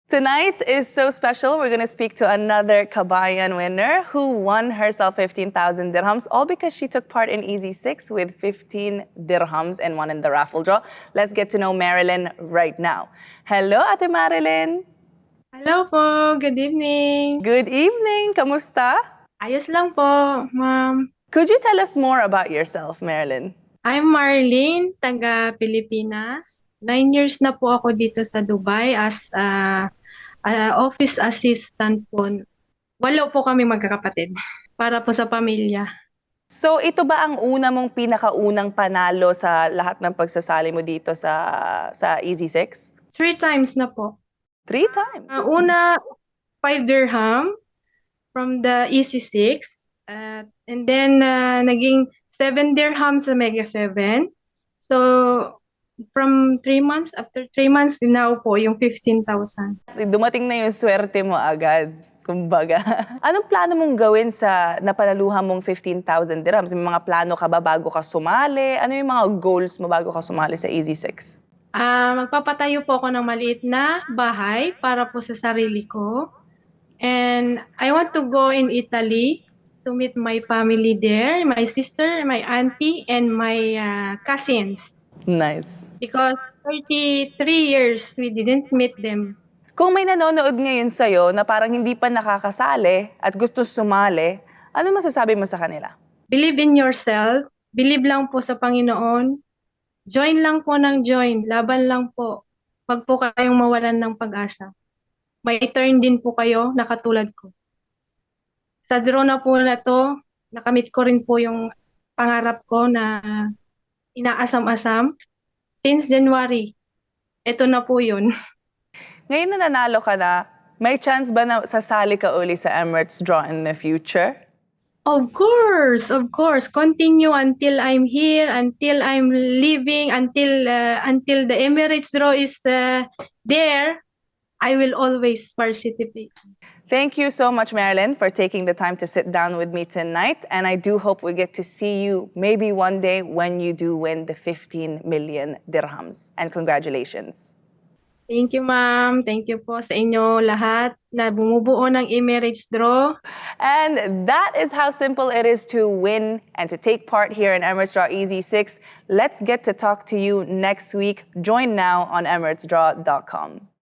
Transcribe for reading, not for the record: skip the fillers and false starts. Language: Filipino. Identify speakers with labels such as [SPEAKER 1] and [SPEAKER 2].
[SPEAKER 1] Tonight is so special. We're going to speak to another Kabayan winner who won herself 15,000 dirhams, all because she took part in Easy 6 with 15 dirhams and won in the raffle draw. Let's get to know Marilyn right now. Hello, Ate Marilyn.
[SPEAKER 2] Hello po, good evening.
[SPEAKER 1] Good evening. Kamusta?
[SPEAKER 2] Ayos lang po, ma'am.
[SPEAKER 1] Could you tell us more about yourself, Marilyn?
[SPEAKER 2] I'm Marlene, taga Pilipinas. 9 years na po ako dito sa Dubai as office assistant po. 8 po kami magkakapatid para po sa pamilya.
[SPEAKER 1] So ito ba ang una mong pinakaunang panalo sa lahat ng pagsasali mo dito sa Easy 6?
[SPEAKER 2] 3 times na po.
[SPEAKER 1] 3 times?
[SPEAKER 2] Una, 5 dirham from the Easy 6. And then, naging 7 dirham sa Mega 7. So, from 3 months, after 3 months, now po yung 15,000.
[SPEAKER 1] Dumating na yung swerte mo agad, kumbaga. Anong plano mong gawin sa napanaluhan mong 15,000 dirhams? May mga plano ka ba bago ka sumali? Ano yung mga goals mo bago ka sumali sa Easy 6?
[SPEAKER 2] Magpapatayo po ako ng maliit na bahay para po sa sarili ko. And I want to go in Italy to meet my family there, my sister, my auntie, and my cousins.
[SPEAKER 1] Nice.
[SPEAKER 2] Because 33 years we didn't meet them.
[SPEAKER 1] Kung may nanonood ngayon sa'yo na parang hindi pa nakakasali at gusto sumali, ano masasabi mo sa kanila?
[SPEAKER 2] Believe in yourself. Believe lang po sa Panginoon. Join lang po ng join. Laban lang po. Wag po kayong mawalan ng pag-asa. May turn din po kayo na katulad ko. Sa draw na po na to, nakamit ko rin po yung pangarap ko na inaasam-asam. Since January, ito na po yun.
[SPEAKER 1] Ngayon na nanalo ka na, may chance ba na sasali ka uli sa Emirates Draw in the future?
[SPEAKER 2] Of course, of course. Continue until I'm here, until I'm leaving, until the Emirates Draw is there. I will always participate.
[SPEAKER 1] Thank you so much, Marilyn, for taking the time to sit down with me tonight. And I do hope we get to see you maybe one day when you do win the 15 million dirhams. And congratulations.
[SPEAKER 2] Thank you, ma'am. Thank you po sa inyo lahat na bumubuo ng Emirates Draw.
[SPEAKER 1] And that is how simple it is to win and to take part here in Emirates Draw Easy 6. Let's get to talk to you next week. Join now on EmiratesDraw.com.